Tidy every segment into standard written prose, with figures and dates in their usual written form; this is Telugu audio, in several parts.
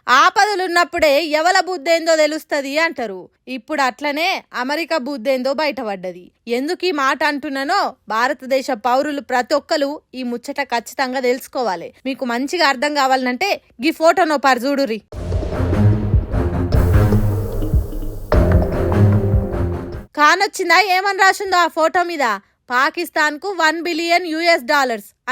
ఆపదలున్నప్పుడే ఎవల బుద్ధేందో తెలుస్తుంది అంటారు. ఇప్పుడు అట్లనే అమెరికా బుద్ధేందో బయటపడ్డది. ఎందుకు ఈ మాట అంటున్నానో భారతదేశ పౌరులు ప్రతి ఒక్కరు ఈ ముచ్చట ఖచ్చితంగా తెలుసుకోవాలి. మీకు మంచిగా అర్థం కావాలంటే గీ ఫోటోనో పారు చూడుర్రి. కానొచ్చిందా ఏమని రాసిందో ఆ ఫోటో మీద? పాకిస్తాన్ కు $1 బిలియన్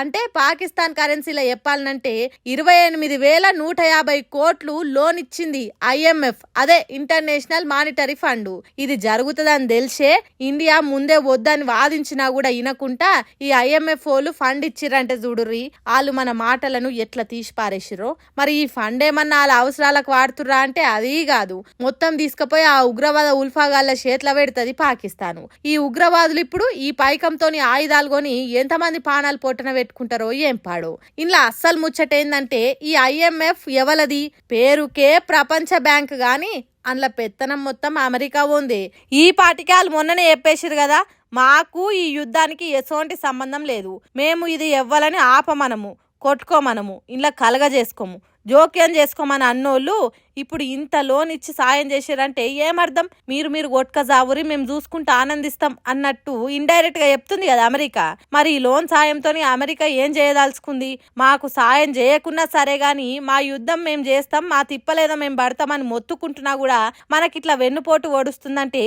అంటే పాకిస్తాన్ కరెన్సీలో చెప్పాలంటే 28,150 కోట్లు లోన్ ఇచ్చింది IMF, అదే ఇంటర్నేషనల్ మానిటరీ ఫండ్. ఇది జరుగుతుందని తెలిసే ఇండియా ముందే వద్దని వాదించినా కూడా వినకుండా ఈ IMF వాళ్ళు ఫండ్ ఇచ్చిరంటే చూడుర్రి, వాళ్ళు మన మాటలను ఎట్లా తీసి పారేసిరో. మరి ఈ ఫండ్ ఏమన్నా వాళ్ళ అవసరాలకు వాడుతుర్రా అంటే అది కాదు, మొత్తం తీసుకుపోయి ఆ ఉగ్రవాద ఉల్ఫాగాళ్ళ చేతిలో పెడుతుంది పాకిస్తాను. ఈ ఉగ్రవాదులు ఇప్పుడు ఈ పైకంతోని ఆయుధాలు కొని ఎంతమంది పానాలు పొట్టన పెట్టుకుంటారో ఏం పాడో. ఇలా అస్సలు ముచ్చట ఏందంటే ఈ IMF ఎవలది? పేరుకే ప్రపంచ బ్యాంక్ గాని అందులో పెత్తనం మొత్తం అమెరికా ఉంది. ఈ పాటికాలు మొన్ననే చెప్పేసిరు కదా, మాకు ఈ యుద్ధానికి ఎసోంటి సంబంధం లేదు, మేము ఇది ఎవ్వాలని ఆపమనము, కొట్టుకోమనము, ఇలా కలగజేసుకోము, జోక్యం చేసుకోమని అన్నోళ్ళు ఇప్పుడు ఇంత లోన్ ఇచ్చి సాయం చేశారంటే ఏమర్థం? మీరు కొట్టుక జావురి, మేము చూసుకుంటూ ఆనందిస్తాం అన్నట్టు ఇండైరెక్ట్ గా చెప్తుంది కదా అమెరికా. మరి ఈ లోన్ సాయంతో అమెరికా ఏం చేయదలుచుకుంది? మాకు సాయం చేయకున్నా సరే గాని మా యుద్ధం మేము చేస్తాం, మా తిప్పలేదో మేము పడతామని మొత్తుకుంటున్నా కూడా మనకిట్లా వెన్నుపోటు ఓడుస్తుందంటే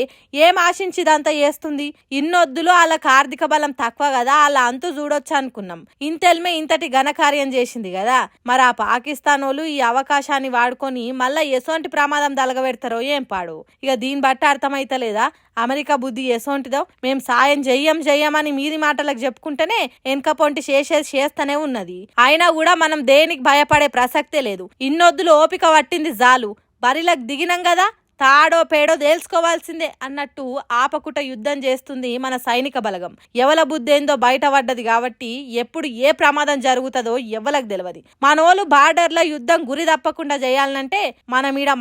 ఏం ఆశించి ఇదంతా చేస్తుంది? ఇన్నొద్దులు వాళ్ళకి ఆర్థిక బలం తక్కువ కదా, వాళ్ళ అంతు చూడొచ్చు అనుకున్నాం. ఇంతెల్మే ఇంతటి ఘనకార్యం చేసింది కదా. మరి ఆ పాకిస్తాన్ వాళ్ళు ఈ అవకాశాన్ని వాడుకొని మళ్ళా ఎసోంటి ప్రమాదం దలగబెడతారో ఏం పాడు. ఇక దీన్ని బట్టి అర్థమైతలేదా అమెరికా బుద్ధి ఎసోంటిదో? మేము సాయం చెయ్యమని మీది మాటలకు చెప్పుకుంటేనే వెనక పొంటి చేస్తూనే ఉన్నది. అయినా కూడా మనం దేనికి భయపడే ప్రసక్తే లేదు. ఇన్నొద్దులు ఓపిక పట్టింది జాలు, బరిలకు దిగినాం కదా, తాడో పేడో తేల్చుకోవాల్సిందే అన్నట్టు ఆపకుట యుద్ధం చేస్తుంది మన సైనిక బలగం. ఎవల బుద్ధేందో బయటపడ్డది కాబట్టి ఎప్పుడు ఏ ప్రమాదం జరుగుతుందో ఎవలకు తెలియదు. మనోళ్ళు బార్డర్ల యుద్ధం గురి తప్పకుండా చేయాలంటే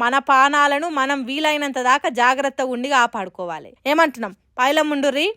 మన పానాలను మనం వీలైనంత దాకా జాగ్రత్తగా ఉండి కాపాడుకోవాలి. ఏమంటున్నాం? పైలం ముండుర్రి.